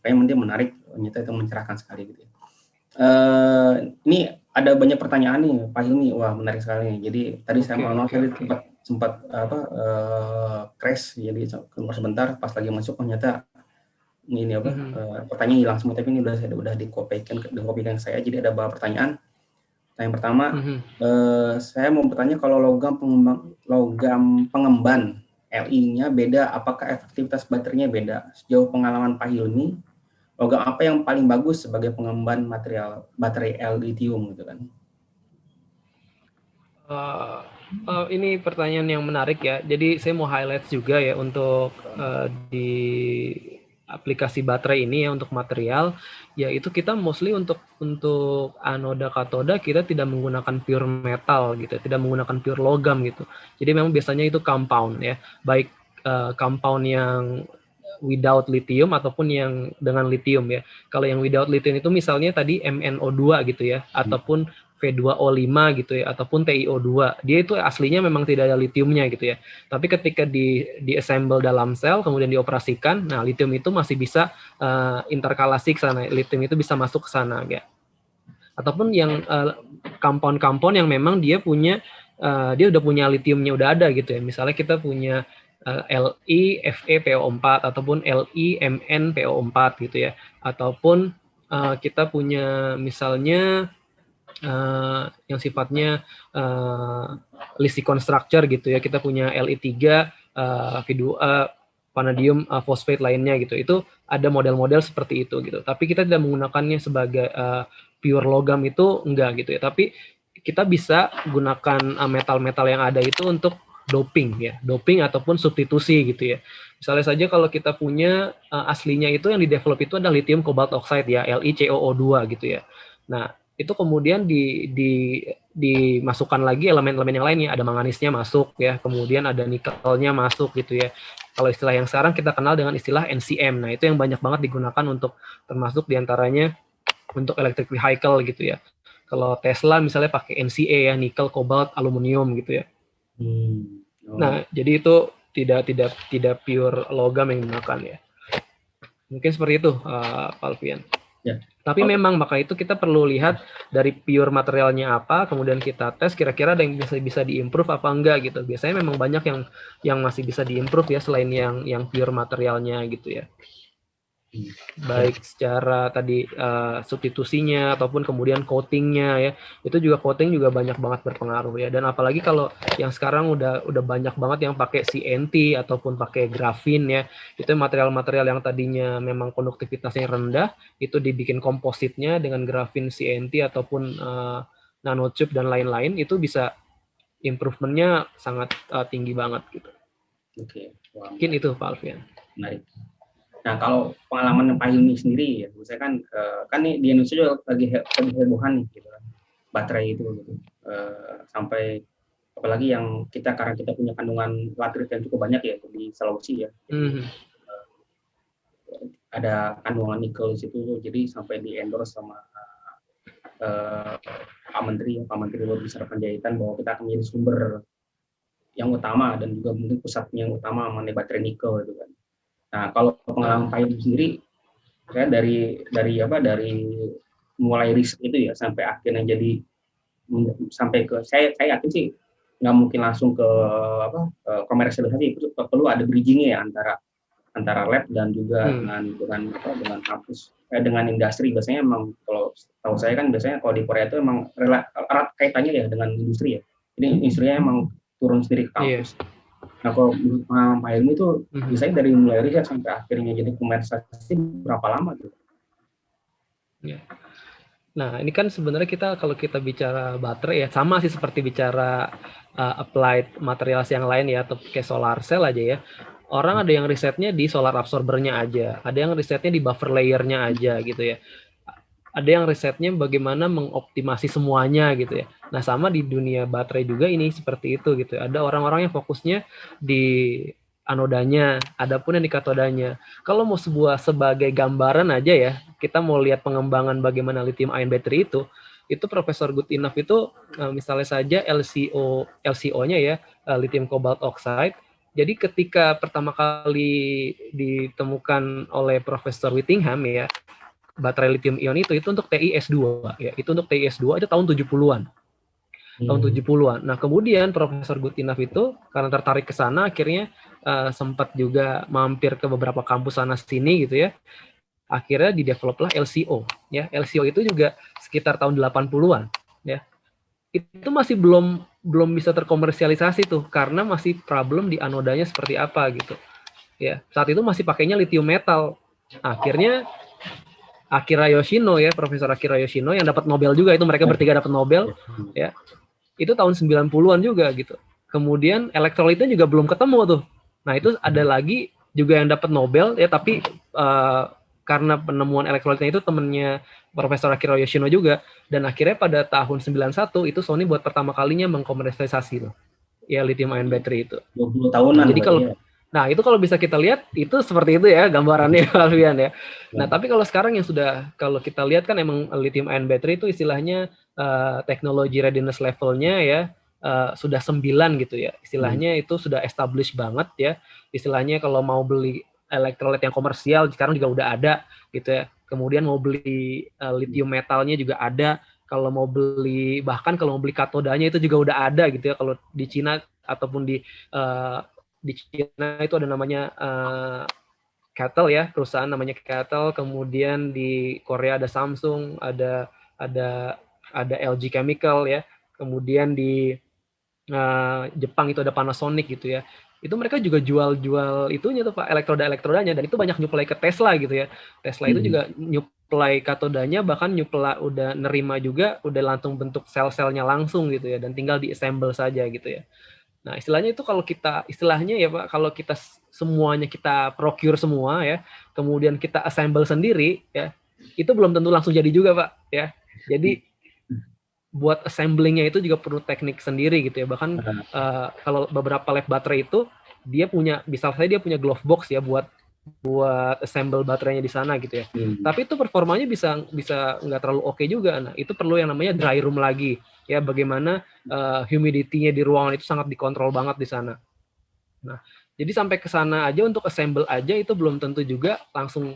Kayaknya dia menarik, ternyata itu mencerahkan sekali gitu ya. Ini ada banyak pertanyaan nih Pak Hilmi, wah menarik sekali nih. Jadi tadi saya mohon maaf tadi sempat crash, jadi keluar sebentar pas lagi masuk ternyata ini pertanyaan hilang semua, tapi ini udah dikopikan saya. Jadi ada beberapa pertanyaan. Yang pertama, saya mau bertanya kalau logam pengemban Li-nya beda, apakah efektivitas baterainya beda? Sejauh pengalaman Pak Hilmi, logam apa yang paling bagus sebagai pengemban baterai L-lithium gitu kan? Ini pertanyaan yang menarik ya. Jadi saya mau highlight juga ya untuk di aplikasi baterai ini ya untuk material, yaitu kita mostly untuk anoda katoda kita tidak menggunakan pure metal gitu, tidak menggunakan pure logam gitu. Jadi memang biasanya itu compound ya, baik compound yang without lithium ataupun yang dengan lithium ya. Kalau yang without lithium itu misalnya tadi MnO2 gitu ya, ataupun V2O5 gitu ya, ataupun TiO2. Dia itu aslinya memang tidak ada lithiumnya gitu ya. Tapi ketika di assemble dalam sel, kemudian dioperasikan, nah lithium itu masih bisa interkalasi ke sana. Lithium itu bisa masuk ke sana ya. Ataupun yang compound-compound yang memang dia punya, dia udah punya lithiumnya udah ada gitu ya. Misalnya kita punya Li, Fe, PO4, ataupun Li, Mn, PO4 gitu ya. Ataupun kita punya misalnya yang sifatnya Li-Silicon structure gitu ya. Kita punya Li3, V2A, vanadium fosfat lainnya gitu. Itu ada model-model seperti itu gitu. Tapi kita tidak menggunakannya sebagai pure logam itu enggak gitu ya. Tapi kita bisa gunakan metal-metal yang ada itu untuk doping ya, doping ataupun substitusi gitu ya. Misalnya saja kalau kita punya aslinya itu yang di develop itu adalah lithium cobalt oxide ya, LiCOO2 gitu ya. Nah, itu kemudian dimasukkan lagi elemen-elemen yang lainnya, ada manganisnya masuk ya, kemudian ada nikelnya masuk gitu ya. Kalau istilah yang sekarang kita kenal dengan istilah NCM. Nah, itu yang banyak banget digunakan untuk termasuk diantaranya untuk electric vehicle gitu ya. Kalau Tesla misalnya pakai NCA ya, nikel, cobalt, aluminium gitu ya. Nah, jadi itu tidak pure logam yang digunakan ya. Mungkin seperti itu, Pak Alfian. Ya. Tapi memang maka itu kita perlu lihat dari pure materialnya apa, kemudian kita tes kira-kira ada yang bisa diimprove apa enggak gitu. Biasanya memang banyak yang masih bisa diimprove ya selain yang pure materialnya gitu ya. Baik secara tadi substitusinya ataupun kemudian coatingnya ya, itu juga coating juga banyak banget berpengaruh ya. Dan apalagi kalau yang sekarang udah banyak banget yang pakai CNT ataupun pakai grafin ya, itu material-material yang tadinya memang konduktivitasnya rendah itu dibikin kompositnya dengan grafin CNT ataupun nanotube dan lain-lain, itu bisa improvementnya sangat tinggi banget gitu. Oke, mungkin itu Pak Alfian. Menarik. Nah, kalau pengalaman Pak Hilmi sendiri ya, saya kan nih di Indonesia juga lagi hebohan nih gitu kan, baterai itu gitu. Sampai apalagi yang karena kita punya kandungan baterai yang cukup banyak ya di Sulawesi ya. Jadi, ada kandungan nikel di situ, jadi sampai di endorse sama Pak Menteri Luar Biasa Panjaitan bahwa kita akan menjadi sumber yang utama dan juga mungkin pusatnya yang utama mengenai baterai nikel gitu kan. Nah, kalau pengalaman Pak Hilmi sendiri, saya dari mulai riset itu ya sampai akhirnya jadi sampai ke saya yakin sih nggak mungkin langsung ke komersialisasi, itu perlu ada bridging-nya ya antara lab dan juga dengan kampus dengan industri. Biasanya emang kalau tahu saya kan biasanya kalau di Korea itu emang erat kaitannya ya dengan industri ya. Jadi industrinya emang turun sendiri ke kampus. Nah, kalau menurut Pak Hilmi itu biasanya dari mulai riset sampai akhirnya jadi komersialisasi berapa lama tuh? Ya. Nah, ini kan sebenarnya kalau kita bicara baterai ya sama sih seperti bicara applied materials yang lain ya, atau kayak solar cell aja ya. Orang ada yang risetnya di solar absorbernya aja, ada yang risetnya di buffer layernya aja gitu ya. Ada yang risetnya bagaimana mengoptimasi semuanya gitu ya. Nah, sama di dunia baterai juga ini seperti itu gitu. Ada orang-orang yang fokusnya di anodanya, ada pun yang di katodanya. Kalau mau sebagai gambaran aja ya, kita mau lihat pengembangan bagaimana lithium ion battery itu Profesor Goodenough itu misalnya saja LCO-nya ya, lithium cobalt oxide, Jadi ketika pertama kali ditemukan oleh Profesor Whittingham ya, baterai lithium ion itu untuk TiS2 ya. Itu untuk TiS2 itu tahun 70-an. Tahun 70-an. Nah, kemudian Profesor Goodenough itu karena tertarik ke sana akhirnya sempat juga mampir ke beberapa kampus sana sini gitu ya. Akhirnya di-develop lah LCO ya. LCO itu juga sekitar tahun 80-an ya. Itu masih belum bisa terkomersialisasi tuh karena masih problem di anodanya seperti apa gitu. Ya, saat itu masih pakainya lithium metal. Akhirnya Akira Yoshino ya, Profesor Akira Yoshino yang dapat Nobel juga, itu mereka bertiga dapat Nobel ya. Itu tahun 90-an juga gitu. Kemudian elektrolitnya juga belum ketemu tuh. Nah, itu ada lagi juga yang dapat Nobel ya, tapi karena penemuan elektrolitnya itu temennya Profesor Akira Yoshino juga, dan akhirnya pada tahun 91 itu Sony buat pertama kalinya mengkomersialisasi loh ya lithium ion battery itu. 20 tahunan. Jadi kalau nah itu kalau bisa kita lihat itu seperti itu ya gambarannya Alfian ya. Nah, tapi kalau sekarang yang sudah kalau kita lihat kan emang lithium ion battery itu istilahnya teknologi readiness levelnya ya sudah 9 gitu ya. Istilahnya itu sudah established banget ya. Istilahnya kalau mau beli elektrolit yang komersial sekarang juga udah ada gitu ya. Kemudian mau beli lithium metalnya juga ada. Kalau mau beli bahkan kalau mau beli katodanya itu juga udah ada gitu ya. Kalau di Cina ataupun di Cina itu ada namanya Cattle ya, perusahaan namanya Cattle. Kemudian di Korea ada Samsung, ada LG Chemical ya. Kemudian di Jepang itu ada Panasonic gitu ya. Itu mereka juga jual itunya tuh Pak, elektrodanya, dan itu banyak nyuplai ke Tesla gitu ya. Tesla itu juga nyuplai katodanya, bahkan nyuplai udah nerima juga, udah langsung bentuk sel-selnya langsung gitu ya, dan tinggal di-assemble saja gitu ya. Nah, istilahnya itu kalau kita istilahnya ya Pak, kalau kita semuanya kita procure semua ya, kemudian kita assemble sendiri ya, itu belum tentu langsung jadi juga Pak ya. Jadi buat assemblingnya itu juga perlu teknik sendiri gitu ya. Bahkan kalau beberapa lab baterai itu dia punya, misalnya dia punya glove box ya buat assemble baterainya di sana gitu ya. Tapi itu performanya bisa nggak terlalu oke juga. Nah, itu perlu yang namanya dry room lagi ya, bagaimana humidity-nya di ruangan itu sangat dikontrol banget di sana. Nah, jadi sampai ke sana aja untuk assemble aja itu belum tentu juga langsung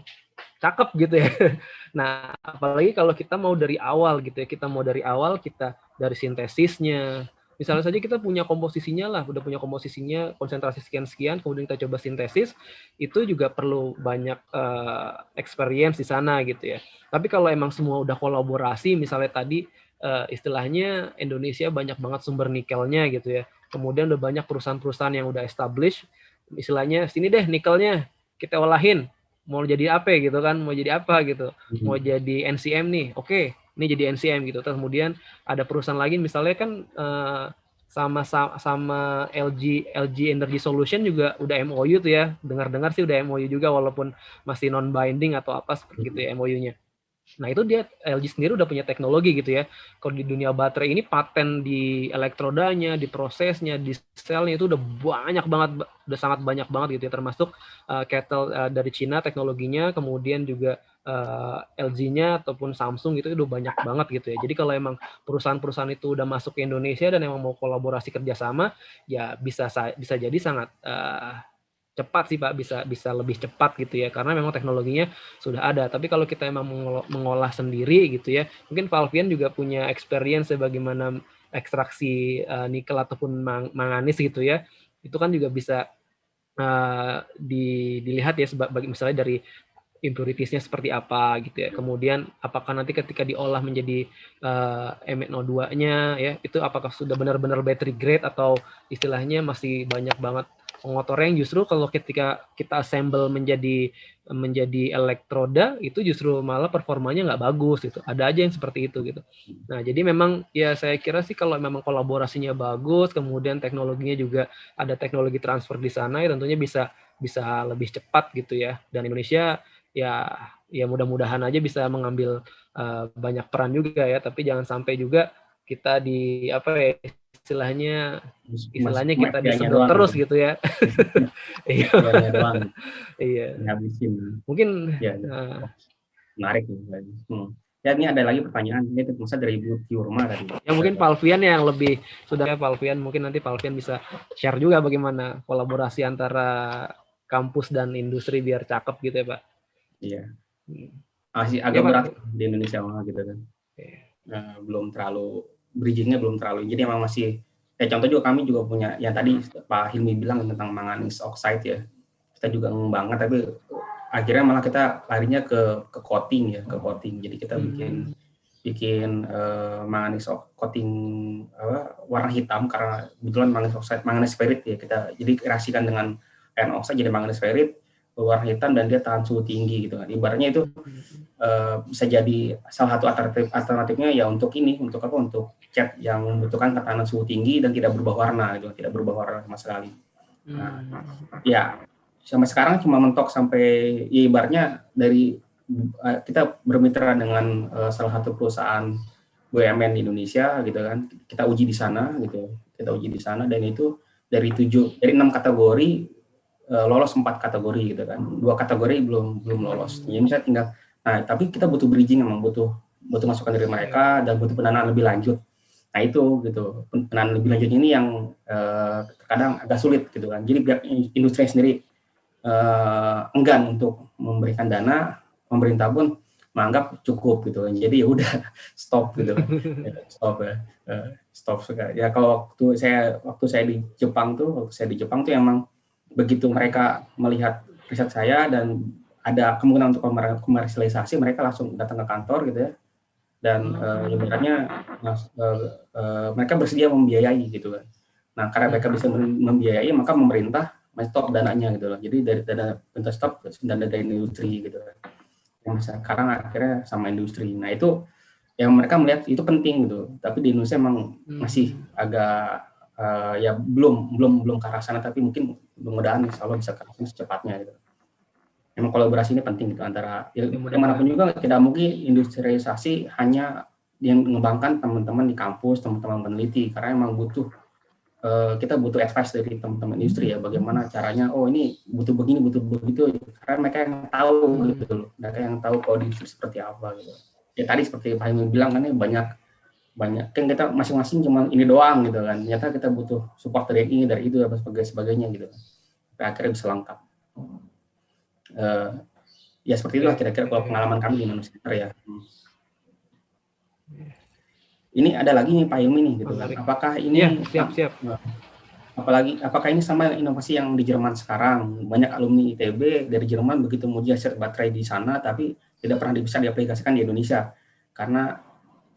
cakep gitu ya. Nah, apalagi kalau kita mau dari awal gitu ya, kita dari sintesisnya. Misalnya saja kita punya komposisinya lah, udah punya komposisinya, konsentrasi sekian-sekian, kemudian kita coba sintesis, itu juga perlu banyak experience di sana gitu ya. Tapi kalau emang semua udah kolaborasi, misalnya tadi istilahnya Indonesia banyak banget sumber nikelnya gitu ya. Kemudian udah banyak perusahaan-perusahaan yang udah established, istilahnya sini deh nikelnya kita olahin, mau jadi apa gitu kan, mau jadi apa gitu, mau jadi NCM nih, oke, ini jadi NCM gitu. Terus kemudian ada perusahaan lagi misalnya kan sama LG Energy Solution juga udah MOU tuh ya, dengar-dengar sih udah MOU juga walaupun masih non binding atau apa seperti itu ya MOU-nya. Nah, itu dia LG sendiri udah punya teknologi gitu ya. Kalau di dunia baterai ini paten di elektrodanya, di prosesnya, di selnya itu udah banyak banget, udah sangat banyak banget gitu ya. Termasuk Cattle dari Cina teknologinya, kemudian juga LG-nya ataupun Samsung itu udah banyak banget gitu ya. Jadi kalau emang perusahaan-perusahaan itu udah masuk ke Indonesia dan emang mau kolaborasi kerjasama, ya bisa jadi sangat cepat sih Pak, bisa lebih cepat gitu ya, karena memang teknologinya sudah ada. Tapi kalau kita emang mengolah sendiri gitu ya, mungkin Pak Alfian juga punya experience ya bagaimana ekstraksi nikel ataupun manganis gitu ya, itu kan juga bisa dilihat ya, misalnya dari impurities-nya seperti apa gitu ya. Kemudian apakah nanti ketika diolah menjadi MnO2-nya ya, itu apakah sudah benar-benar battery grade atau istilahnya masih banyak banget pengotornya, yang justru kalau ketika kita assemble menjadi elektroda itu justru malah performanya nggak bagus gitu. Ada aja yang seperti itu gitu. Nah, jadi memang ya saya kira sih kalau memang kolaborasinya bagus, kemudian teknologinya juga ada teknologi transfer di sana, ya tentunya bisa lebih cepat gitu ya. Dan Indonesia ya mudah-mudahan aja bisa mengambil banyak peran juga ya, tapi jangan sampai juga kita di apa ya, istilahnya kita disedot terus gitu ya. Iya. Iya. Ngabisin. Mungkin ya, menarik nih. Ya, ini ada lagi pertanyaan, ini tentu saja dari Ibu Tiurma tadi. Ya mungkin Pak Alfian yang lebih sudah Pak Alfian, mungkin nanti Pak Alfian bisa share juga bagaimana kolaborasi antara kampus dan industri biar cakep gitu ya Pak. Iya. Hmm. Masih Ya agak Pak. berat di Indonesia mah gitu kan. Belum terlalu bridgingnya belum terlalu. Jadi emang masih contoh juga kami juga punya yang tadi Pak Hilmi bilang tentang manganese oxide ya. Kita juga ngembangkan tapi akhirnya malah kita larinya ke coating ya, ke coating. Jadi kita bikin manganese coating warna hitam karena kebetulan manganese oxide, manganese ferrit ya, kita jadi reaksikan dengan iron oxide jadi manganese ferrit warna hitam dan dia tahan suhu tinggi gitu kan. Ibaratnya itu bisa jadi salah satu alternatifnya ya untuk ini, untuk apa, untuk cat yang membutuhkan ketahanan suhu tinggi dan tidak berubah warna gitu, tidak berubah warna sama sekali. Nah, ya sampai sekarang cuma mentok sampai ya, ibaratnya dari kita bermitra dengan salah satu perusahaan BUMN di Indonesia gitu kan, kita uji di sana gitu, kita uji di sana dan itu dari 6 kategori lolos 4 kategori gitu kan, 2 kategori belum lolos. Jadi misalnya tinggal, nah tapi kita butuh bridging, memang butuh masukan dari mereka dan butuh pendanaan lebih lanjut. Nah itu gitu, pendanaan lebih lanjut ini yang terkadang agak sulit gitu kan. Jadi pihak industri sendiri enggan untuk memberikan dana, pemerintah pun menganggap cukup gitu kan. Jadi ya udah stop gitu kan. Stop ya. Kalau waktu saya di Jepang tuh emang begitu mereka melihat riset saya dan ada kemungkinan untuk komersialisasi, mereka langsung datang ke kantor gitu ya. Dan ibaratnya mereka bersedia membiayai gitu kan. Nah, karena mereka bisa membiayai, maka pemerintah stop dananya gitu loh. Jadi dari dana pemerintah stop, dana dari industri gitu kan. Yang sekarang akhirnya sama industri. Nah, itu yang mereka melihat itu penting gitu. Tapi di Indonesia memang masih agak ya belum ke arah sana, tapi mungkin mudah-mudahan insya Allah bisa ke arah sana secepatnya gitu. Memang kolaborasi ini penting gitu antara manapun juga. Tidak mungkin industrialisasi hanya yang mengembangkan teman-teman di kampus, teman-teman peneliti, karena memang kita butuh advice dari teman-teman industri ya, bagaimana caranya, oh ini butuh begini, butuh begitu, karena mereka yang tahu gitu loh, mereka yang tahu kondisi seperti apa gitu. Ya tadi seperti Pak Hilmi bilang kan, banyak kan kita masing-masing cuma ini doang gitu kan, ternyata kita butuh support dari ini, dari itu, dan sebagainya gitu kan, akhirnya bisa lengkap. Ya seperti itulah kira-kira kalau pengalaman kami di Indonesia ya. Ini ada lagi nih Pak Hilmi nih gitu kan. Apakah ini siap. Apakah ini sama inovasi yang di Jerman sekarang? Banyak alumni ITB dari Jerman begitu muji hasil baterai di sana, tapi tidak pernah bisa diaplikasikan di Indonesia karena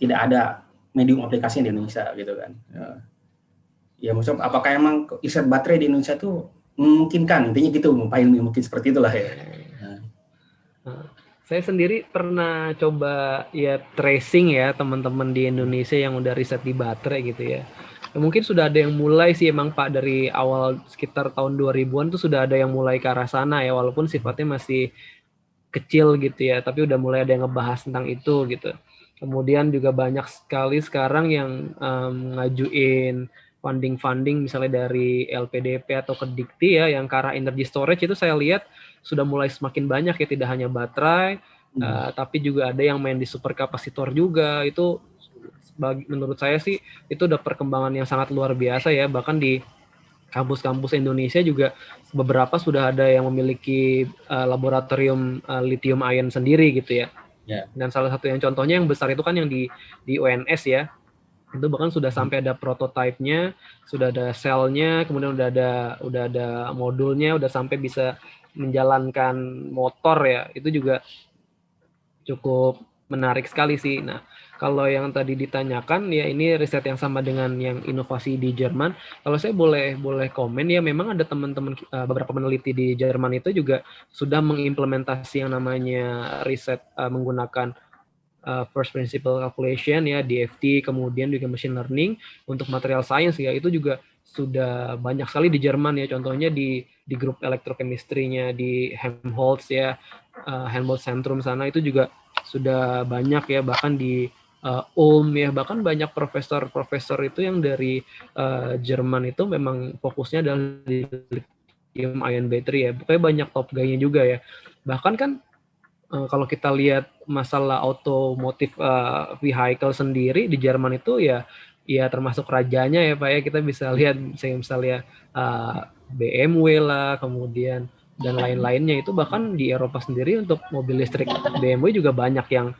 tidak ada medium aplikasi di Indonesia gitu kan. Ya maksudnya apakah emang riset baterai di Indonesia itu memungkinkan? Intinya gitu, Pak Hilmi, mungkin seperti itulah ya. Saya sendiri pernah coba ya tracing ya teman-teman di Indonesia yang udah riset di baterai gitu ya. Mungkin sudah ada yang mulai sih emang Pak, dari awal sekitar tahun 2000-an tuh sudah ada yang mulai ke arah sana ya, walaupun sifatnya masih kecil gitu ya, tapi udah mulai ada yang ngebahas tentang itu gitu. Kemudian juga banyak sekali sekarang yang ngajuin funding misalnya dari LPDP atau Kedikti ya, yang ke arah energy storage itu saya lihat sudah mulai semakin banyak ya, tidak hanya baterai, tapi juga ada yang main di superkapasitor juga. Itu menurut saya sih itu udah perkembangan yang sangat luar biasa ya, bahkan di kampus-kampus Indonesia juga beberapa sudah ada yang memiliki laboratorium lithium ion sendiri gitu ya. Dan salah satu yang contohnya yang besar itu kan yang di UNS ya, itu bahkan sudah sampai ada prototipenya, sudah ada selnya, kemudian udah ada modulnya, udah sampai bisa menjalankan motor ya. Itu juga cukup menarik sekali sih. Nah, kalau yang tadi ditanyakan ya ini riset yang sama dengan yang inovasi di Jerman. Kalau saya boleh komen ya, memang ada teman-teman beberapa peneliti di Jerman itu juga sudah mengimplementasi yang namanya riset menggunakan first principle calculation ya, DFT, kemudian juga machine learning untuk material science ya. Itu juga sudah banyak sekali di Jerman ya, contohnya di grup elektrochemistry-nya di Helmholtz ya, Helmholtz Zentrum sana itu juga sudah banyak ya, bahkan di Ulm ya, bahkan banyak profesor itu yang dari Jerman itu memang fokusnya adalah di lithium ion battery ya, pokoknya banyak top guy-nya juga ya. Bahkan kan kalau kita lihat masalah otomotif vehicle sendiri di Jerman itu ya termasuk rajanya ya Pak ya. Kita bisa lihat misalnya BMW lah, kemudian dan lain-lainnya. Itu bahkan di Eropa sendiri untuk mobil listrik BMW juga banyak yang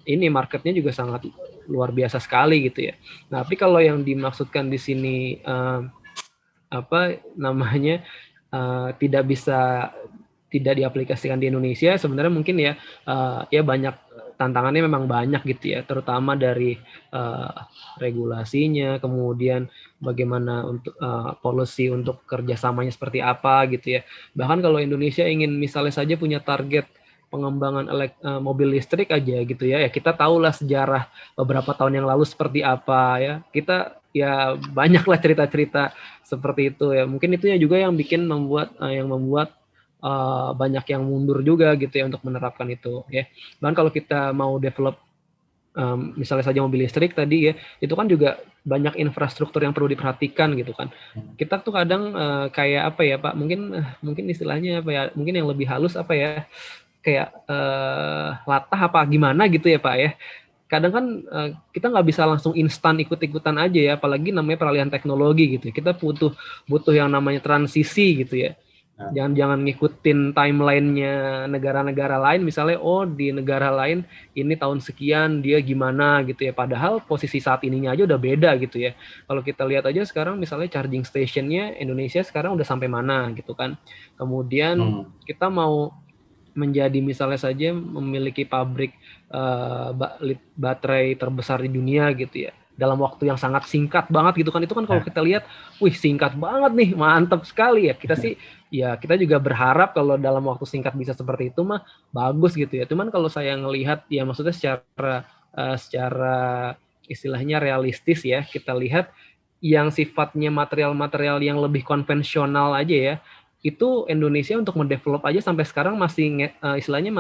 ini marketnya juga sangat luar biasa sekali gitu ya. Nah, tapi kalau yang dimaksudkan di sini apa namanya tidak diaplikasikan di Indonesia, sebenarnya mungkin ya banyak tantangannya, memang banyak gitu ya, terutama dari regulasinya, kemudian bagaimana untuk policy untuk kerjasamanya seperti apa gitu ya. Bahkan kalau Indonesia ingin misalnya saja punya target pengembangan mobil listrik aja gitu ya, kita tahulah sejarah beberapa tahun yang lalu seperti apa ya. Kita ya banyaklah cerita-cerita seperti itu ya. Mungkin itunya juga yang membuat banyak yang mundur juga gitu ya untuk menerapkan itu ya. Bahkan kalau kita mau develop misalnya saja mobil listrik tadi ya, itu kan juga banyak infrastruktur yang perlu diperhatikan gitu kan. Kita tuh kadang kayak apa ya Pak, mungkin istilahnya apa ya, mungkin yang lebih halus apa ya, kayak latah apa gimana gitu ya Pak ya. Kadang kan kita nggak bisa langsung instan ikut-ikutan aja ya, apalagi namanya peralihan teknologi gitu. Kita butuh yang namanya transisi gitu ya. Jangan ngikutin timeline-nya negara-negara lain, misalnya di negara lain ini tahun sekian dia gimana gitu ya, padahal posisi saat ininya aja udah beda gitu ya. Kalau kita lihat aja sekarang misalnya charging station-nya Indonesia sekarang udah sampai mana gitu kan. Kemudian kita mau menjadi misalnya saja memiliki pabrik baterai terbesar di dunia gitu ya, dalam waktu yang sangat singkat banget gitu kan. Itu kan kalau kita lihat, singkat banget nih, mantap sekali ya. Kita juga berharap kalau dalam waktu singkat bisa seperti itu mah bagus gitu ya. Cuman kalau saya ngelihat ya, maksudnya secara istilahnya realistis ya, kita lihat yang sifatnya material-material yang lebih konvensional aja ya, itu Indonesia untuk mendevelop aja sampai sekarang masih istilahnya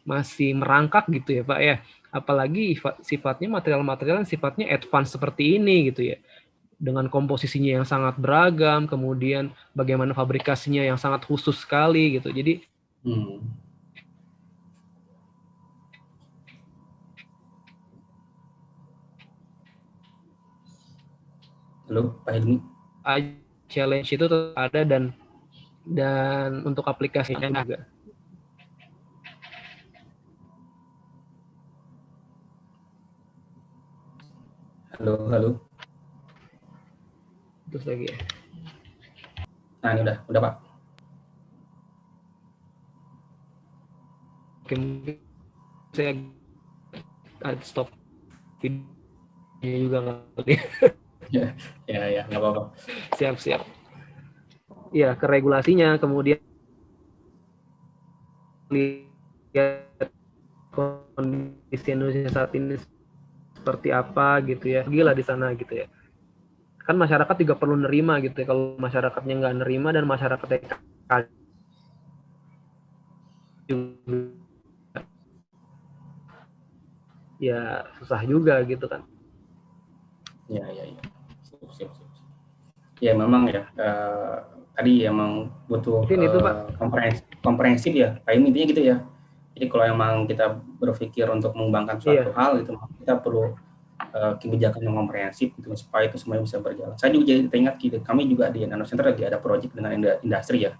masih merangkak gitu ya Pak ya. Apalagi sifatnya material-material yang sifatnya advance seperti ini gitu ya, dengan komposisinya yang sangat beragam, kemudian bagaimana fabrikasinya yang sangat khusus sekali gitu. Jadi Halo Pak Hilmi, challenge itu tetap ada, dan untuk aplikasinya juga. halo. Terus lagi ya. Nah ini udah Pak. Oke, mungkin saya stop videonya juga kali. Ya, nggak apa-apa. Siap. Ya, ke regulasinya, kemudian lihat kondisi Indonesia saat ini seperti apa gitu ya. Gila di sana gitu ya. Kan masyarakat juga perlu nerima gitu ya. Kalau masyarakatnya nggak nerima dan masyarakatnya ya susah juga gitu kan. Ya. Siap. Ya memang ya, tadi emang butuh itu, Pak. komprehensif ya, kayak intinya gitu ya. Jadi kalau emang kita berpikir untuk mengembangkan suatu hal itu, kita perlu kebijakan yang komprehensif gitu, supaya itu semuanya bisa berjalan. Saya juga jadi teringat gitu, kami juga di Nanocenter lagi ada proyek dengan industri ya.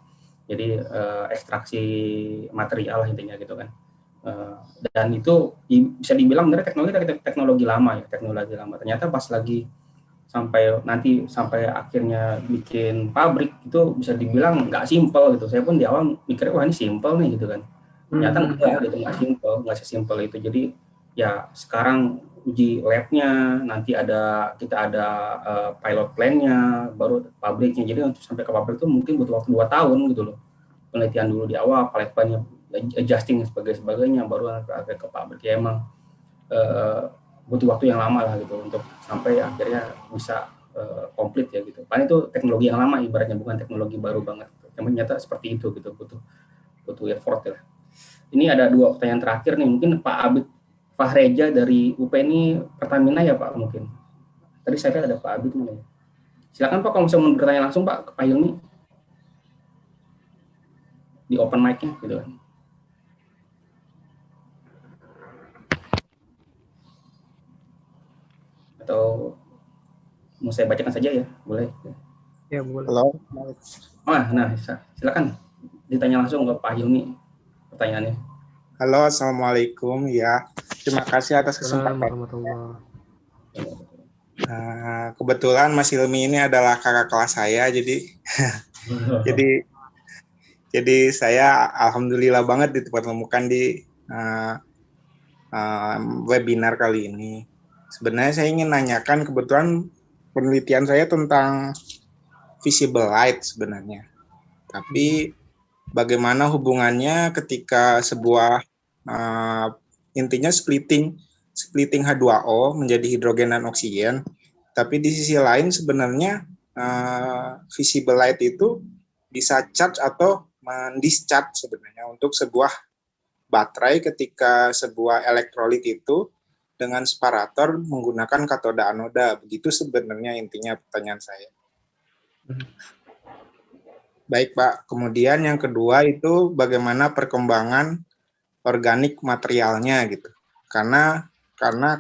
Jadi ekstraksi material intinya gitu kan. Dan itu bisa dibilang sebenarnya teknologi lama ya, Ternyata pas lagi sampai akhirnya bikin pabrik itu bisa dibilang nggak simpel gitu. Saya pun di awal mikirnya wah ini simpel nih gitu kan. Ternyata nggak sesimpel itu. Jadi ya sekarang uji labnya, nanti kita ada pilot plan-nya, baru pabriknya. Jadi untuk sampai ke pabrik itu mungkin butuh waktu 2 tahun gitu loh. Penelitian dulu di awal, pilot plan-nya, adjusting sebagainya, baru akhirnya ke pabrik. Ya emang butuh waktu yang lama lah gitu untuk sampai akhirnya bisa komplit ya gitu. Paling itu teknologi yang lama ibaratnya, bukan teknologi baru banget. Tapi ternyata seperti itu gitu, butuh effort ya. Ini ada 2 pertanyaan terakhir nih, mungkin Pak Abid Fahreja dari UP ini Pertamina ya Pak mungkin. Tadi saya lihat ada Pak Abid nih. Silakan Pak kalau mau bertanya langsung Pak ke Pak Hilmi di open mic-nya gitu kan. atau mau saya bacakan saja ya, boleh? Ya, boleh. Halo. Nah, silakan ditanya langsung ke Pak Hilmi pertanyaannya. Halo, assalamualaikum. Ya, terima kasih atas kesempatan. Warahmatullahi. Kebetulan Mas Hilmi ini adalah kakak kelas saya, jadi saya alhamdulillah banget dipertemukan di webinar kali ini. Sebenarnya saya ingin nanyakan, kebetulan penelitian saya tentang visible light sebenarnya. Tapi bagaimana hubungannya ketika sebuah intinya splitting H2O menjadi hidrogen dan oksigen, tapi di sisi lain sebenarnya visible light itu bisa charge atau mendischarge sebenarnya untuk sebuah baterai ketika sebuah elektrolit itu dengan separator menggunakan katoda anoda. Begitu sebenarnya intinya pertanyaan saya. Baik Pak, kemudian yang kedua itu bagaimana perkembangan organik materialnya gitu. Karena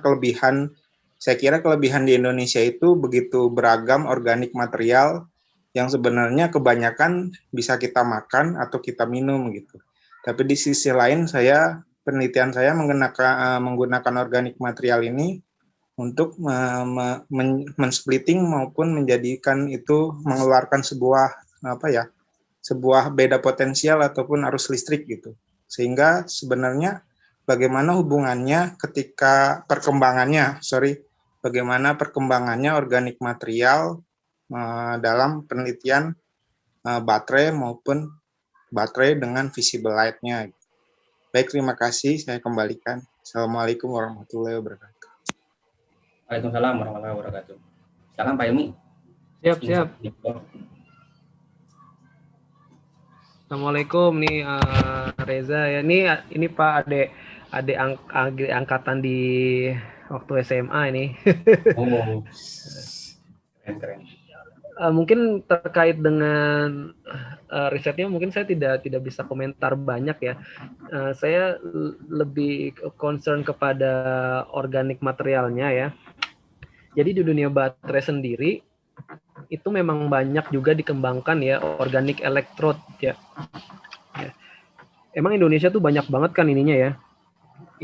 kelebihan, saya kira kelebihan di Indonesia itu begitu beragam organik material yang sebenarnya kebanyakan bisa kita makan atau kita minum gitu. Tapi di sisi lain penelitian saya menggunakan organik material ini untuk mensplitting maupun menjadikan itu mengeluarkan sebuah beda potensial ataupun arus listrik gitu. Sehingga sebenarnya bagaimana hubungannya bagaimana perkembangannya organik material dalam penelitian baterai maupun baterai dengan visible light-nya. Baik, terima kasih. Saya kembalikan. Assalamualaikum warahmatullahi wabarakatuh. Waalaikumsalam warahmatullahi wabarakatuh. Silakan Pak Hilmi. Siap. Assalamualaikum nih Reza ya. Ini Pak adik angkatan di waktu SMA ini. Oh, keren. Mungkin terkait dengan risetnya mungkin saya tidak bisa komentar banyak ya. Saya lebih concern kepada organik materialnya ya. Jadi di dunia baterai sendiri itu memang banyak juga dikembangkan ya organic electrode ya. Emang Indonesia tuh banyak banget kan ininya ya.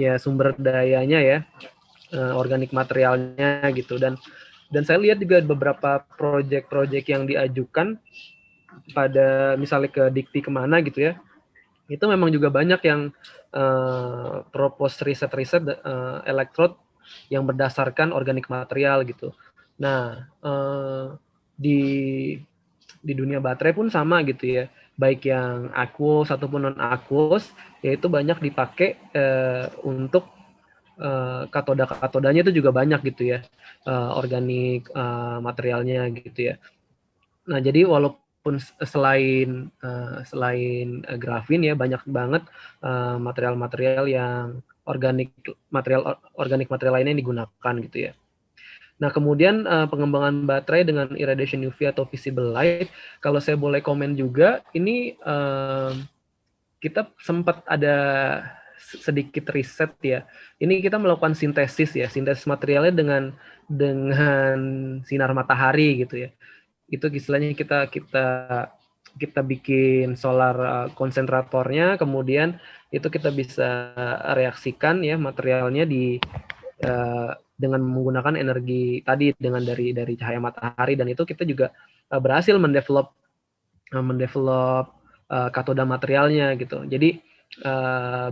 Ya sumber dayanya ya. Organik materialnya gitu dan saya lihat juga beberapa proyek-proyek yang diajukan pada misalnya ke Dikti kemana gitu ya, itu memang juga banyak yang propose riset elektrod yang berdasarkan organik material gitu. Nah di dunia baterai pun sama gitu ya, baik yang aqueous ataupun non aqueous, yaitu banyak dipakai untuk katodanya itu juga banyak gitu ya, organik materialnya gitu ya. Nah jadi walaupun selain grafin ya banyak banget material-material yang organik material lainnya yang digunakan gitu ya. Nah kemudian pengembangan baterai dengan irradiation UV atau visible light, kalau saya boleh komen juga, ini kita sempat ada sedikit riset ya. Ini kita melakukan sintesis materialnya dengan sinar matahari gitu ya. Itu istilahnya kita bikin solar konsentratornya, kemudian itu kita bisa reaksikan ya materialnya dengan menggunakan energi tadi dari cahaya matahari, dan itu kita juga berhasil mendevelop katoda materialnya gitu. Jadi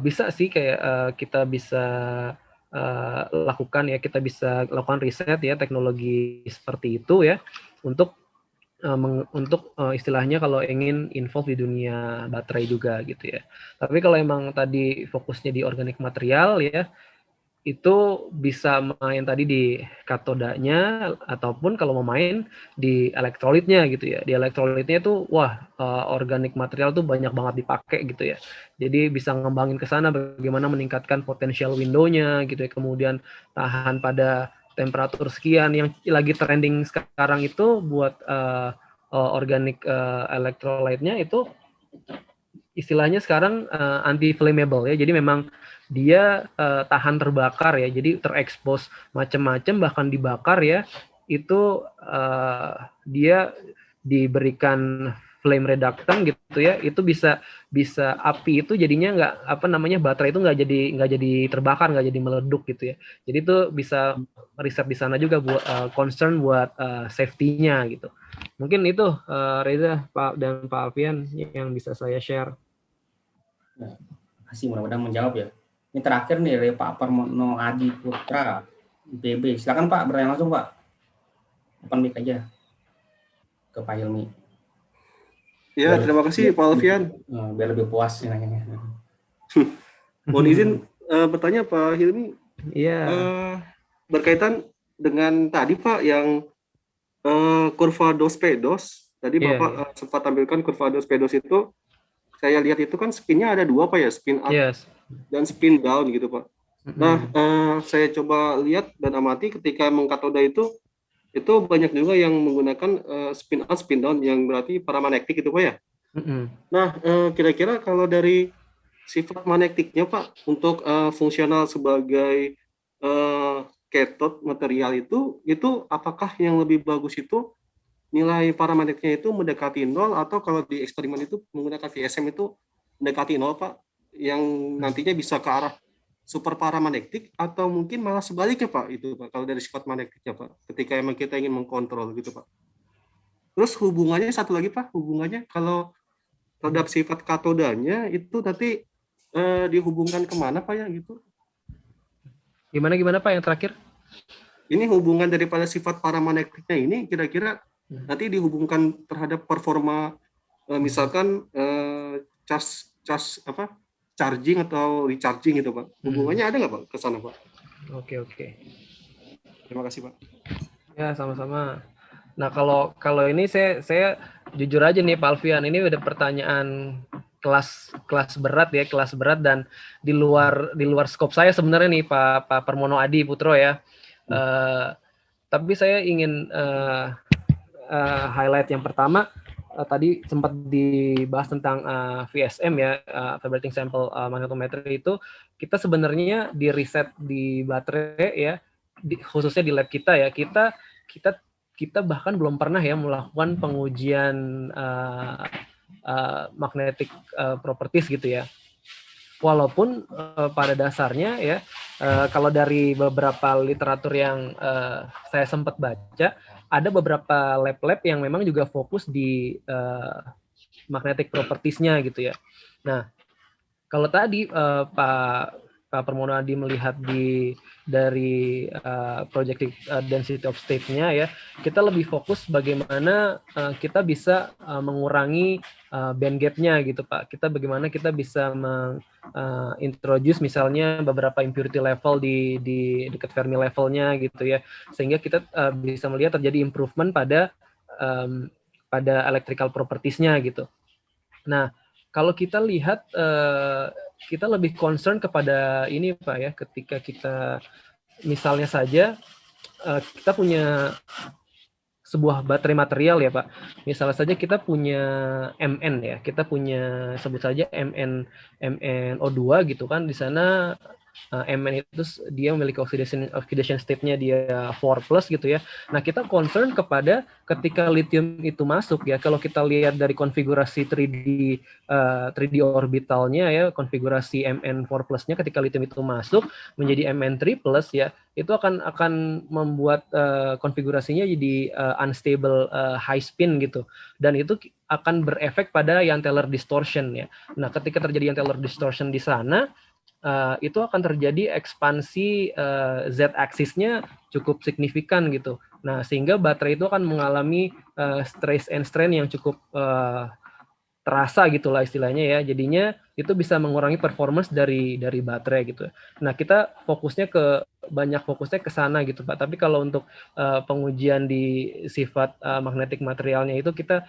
bisa sih kayak kita bisa kita bisa lakukan riset ya teknologi seperti itu ya untuk istilahnya kalau ingin involve di dunia baterai juga gitu ya. Tapi kalau emang tadi fokusnya di organik material ya, itu bisa main tadi di katodanya ataupun kalau mau main di elektrolitnya gitu ya. Di elektrolitnya itu organik material tuh banyak banget dipakai gitu ya. Jadi bisa ngembangin ke sana bagaimana meningkatkan potensial window-nya gitu ya. Kemudian tahan pada temperatur sekian, yang lagi trending sekarang itu buat organik elektrolitnya itu istilahnya sekarang anti flammable ya. Jadi memang dia tahan terbakar ya. Jadi terekspos macam-macam bahkan dibakar ya. Itu dia diberikan flame reductant gitu ya. Itu bisa api itu jadinya baterai itu nggak jadi terbakar, nggak jadi meleduk gitu ya. Jadi itu bisa riset di sana juga buat concern buat safety-nya gitu. Mungkin itu Reza, Pak dan Pak Alfian yang bisa saya share. Masih mudah-mudahan menjawab ya. Ini terakhir nih dari Pak Parmono Adi Putra, IPB. Silakan Pak, bertanya langsung Pak. Open mic aja ke Pak Hilmi. Ya, terima kasih Pak Alfian. Biar lebih puas nanya. Mohon izin bertanya Pak Hilmi. Iya. Berkaitan dengan tadi Pak yang kurva dos pedos. Tadi Bapak sempat tampilkan kurva dos pedos itu. Saya lihat itu kan spinnya ada dua Pak ya, spin up dan spin down gitu Pak. Nah, saya coba lihat dan amati ketika mengkatoda itu banyak juga yang menggunakan spin up, spin down yang berarti paramagnetik itu Pak ya. Nah, kira-kira kalau dari sifat magnetiknya Pak untuk fungsional sebagai cathode material itu apakah yang lebih bagus itu nilai paramagnetiknya itu mendekati 0 atau kalau di eksperimen itu menggunakan VSM itu mendekati 0 Pak, yang nantinya bisa ke arah super paramagnetik atau mungkin malah sebaliknya Pak itu Pak, kalau dari sifat magnetiknya Pak, ketika emang kita ingin mengkontrol gitu Pak. Terus hubungannya satu lagi Pak, hubungannya kalau terhadap sifat katodanya itu nanti dihubungkan kemana Pak ya gitu? Gimana Pak yang terakhir? Ini hubungan daripada sifat paramagnetiknya ini kira-kira nanti dihubungkan terhadap performa misalkan charging atau recharging gitu Pak. Hubungannya ada nggak Pak ke sana Pak? Oke. Terima kasih Pak. Ya, sama-sama. Nah, kalau ini saya jujur aja nih Pak Alfian, ini udah pertanyaan kelas berat ya, kelas berat dan di luar skop saya sebenarnya nih Pak Parmono Adi Putro ya. Tapi saya ingin highlight yang pertama, tadi sempat dibahas tentang VSM ya, vibrating sample magnetometry itu kita sebenarnya di riset di baterai ya, khususnya di lab kita ya, kita bahkan belum pernah ya melakukan pengujian magnetic properties gitu ya. Walaupun pada dasarnya ya, kalau dari beberapa literatur yang saya sempat baca, ada beberapa lab-lab yang memang juga fokus di magnetic properties-nya gitu ya. Nah, kalau tadi Pak Parmono Adi melihat dari projected density of state-nya ya, kita lebih fokus bagaimana kita bisa mengurangi band gap-nya gitu Pak. Bagaimana kita bisa introduce misalnya beberapa impurity level di dekat Fermi levelnya gitu ya, sehingga kita bisa melihat terjadi improvement pada electrical properties-nya gitu. Nah, kalau kita lihat kita lebih concern kepada ini Pak ya, ketika kita misalnya saja kita punya sebuah baterai material ya Pak. Misalnya saja kita punya Mn ya, kita punya sebut saja MnO2 gitu kan. Di sana Mn itu dia memiliki oxidation state-nya dia 4+ gitu ya. Nah, kita concern kepada ketika lithium itu masuk ya, kalau kita lihat dari konfigurasi 3D orbitalnya ya, konfigurasi Mn4+-nya ketika lithium itu masuk menjadi Mn3+ ya, itu akan membuat konfigurasinya jadi unstable high spin gitu, dan itu akan berefek pada Jahn-Teller distortion ya. Nah, ketika terjadi Jahn-Teller distortion di sana, itu akan terjadi ekspansi z-axis-nya cukup signifikan gitu. Nah, sehingga baterai itu akan mengalami stress and strain yang cukup terasa gitulah istilahnya ya. Jadinya itu bisa mengurangi performance dari baterai gitu. Nah, kita banyak fokusnya ke sana gitu Pak. Tapi kalau untuk pengujian di sifat magnetik materialnya itu kita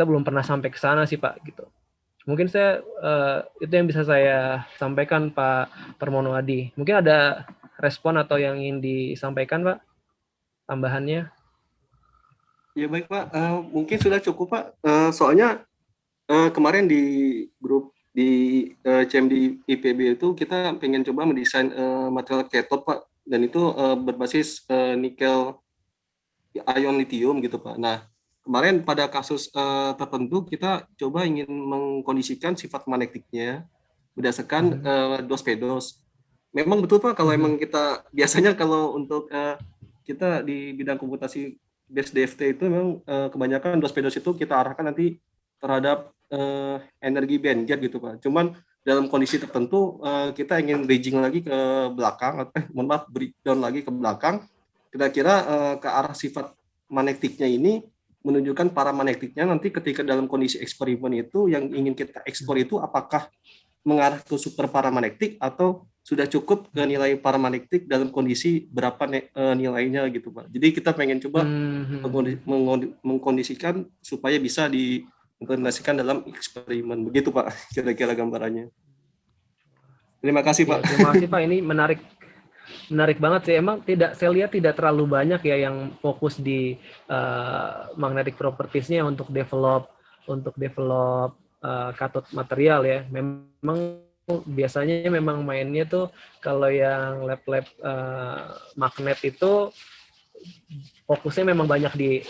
belum pernah sampai ke sana sih Pak gitu. Mungkin itu yang bisa saya sampaikan Pak Parmono Adi. Mungkin ada respon atau yang ingin disampaikan Pak, tambahannya? Ya baik Pak, mungkin sudah cukup Pak. Soalnya kemarin di grup di CMD IPB itu kita pengen coba mendesain material cathode Pak, dan itu berbasis nikel ion lithium gitu Pak. Nah, kemarin pada kasus tertentu kita coba ingin mengkondisikan sifat magnetiknya berdasarkan dos-pedos. Memang betul Pak, kalau emang kita biasanya kalau untuk kita di bidang komputasi base DFT itu memang kebanyakan dos-pedos itu kita arahkan nanti terhadap energi bandgap gitu Pak. Cuman dalam kondisi tertentu kita ingin bridging lagi ke belakang, breakdown lagi ke belakang, kira-kira ke arah sifat magnetiknya ini menunjukkan paramagnetiknya nanti ketika dalam kondisi eksperimen itu yang ingin kita ekspor itu apakah mengarah ke super paramagnetik atau sudah cukup ke nilai paramagnetik dalam kondisi berapa nilainya gitu Pak. Jadi kita pengen coba mengkondisikan supaya bisa diimplementasikan dalam eksperimen. Begitu Pak kira-kira gambarannya. Terima kasih Pak. Ya, terima kasih Pak, ini menarik banget sih. Emang saya lihat tidak terlalu banyak ya yang fokus di magnetic properties-nya untuk develop cathode material ya. Memang biasanya memang mainnya tuh kalau yang lab-lab magnet itu fokusnya memang banyak di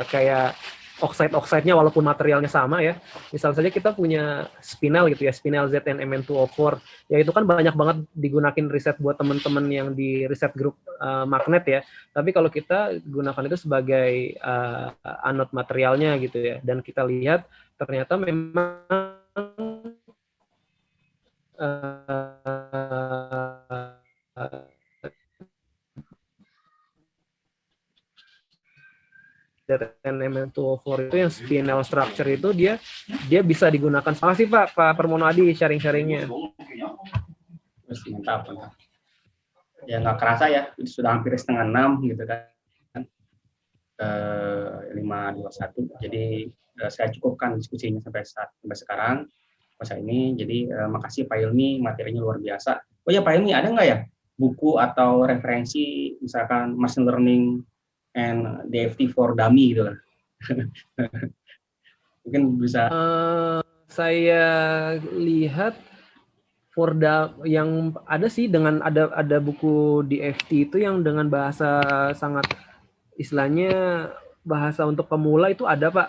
kayak oxide-nya walaupun materialnya sama ya. Misal saja kita punya spinel gitu ya, spinel ZnMn2O4. Ya itu kan banyak banget digunakan riset buat teman-teman yang di riset grup magnet ya. Tapi kalau kita gunakan itu sebagai anode materialnya gitu ya. Dan kita lihat ternyata memang ZnMn2O4 itu yang spinel structure itu dia bisa digunakan. Terima kasih Pak Permonadi sharing-sharingnya. Mantap. Ya nggak kerasa ya, sudah hampir 5:30 gitu kan. 5:21. Jadi saya cukupkan diskusinya sampai sekarang masa ini. Jadi makasih Pak Ilmi, materinya luar biasa. Oh ya Pak Ilmi, ada nggak ya buku atau referensi misalkan machine learning and DFT for dummy gitu kan? Mungkin bisa. Saya lihat yang ada sih dengan ada buku DFT itu yang dengan bahasa sangat istilahnya bahasa untuk pemula itu ada Pak.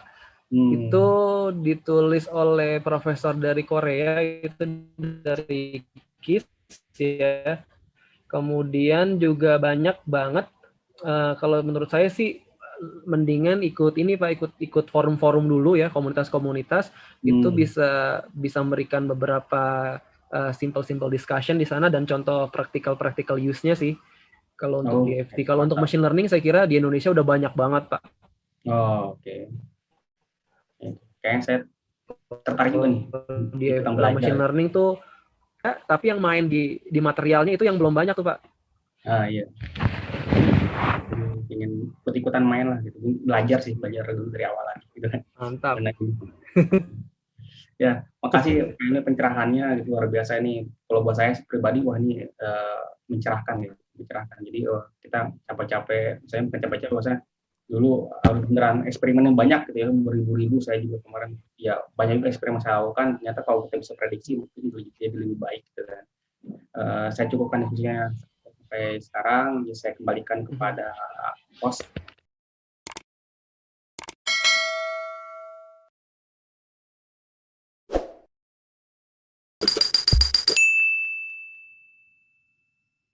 Itu ditulis oleh profesor dari Korea, itu dari KIS ya. Kemudian juga banyak banget kalau menurut saya sih mendingan ikut ini Pak, ikut forum-forum dulu ya, komunitas-komunitas itu bisa memberikan beberapa simple discussion di sana dan contoh practical use-nya sih. Kalau untuk DFT, kalau untuk machine learning saya kira di Indonesia udah banyak banget Pak. Oke. Kayaknya saya tertarik juga nih. Di machine learning tuh, tapi yang main di materialnya itu yang belum banyak tuh Pak. Iya. Ingin ikut-ikutan main lah gitu, belajar dulu dari awal lagi gitu kan. Mantap. Ya, makasih ini pencerahannya gitu, luar biasa ini. Kalau buat saya pribadi wah ini mencerahkan ya, mencerahkan. Jadi kita capek-capek, saya bukan capek-capek, saya dulu harus beneran eksperimen yang banyak gitu ya, beribu-ribu. Saya juga kemarin ya banyak eksperimen saya lakukan, ternyata kalau kita bisa prediksi mungkin jadi lebih baik gitu kan. Saya cukupkan diskusinya sampai sekarang, saya kembalikan kepada host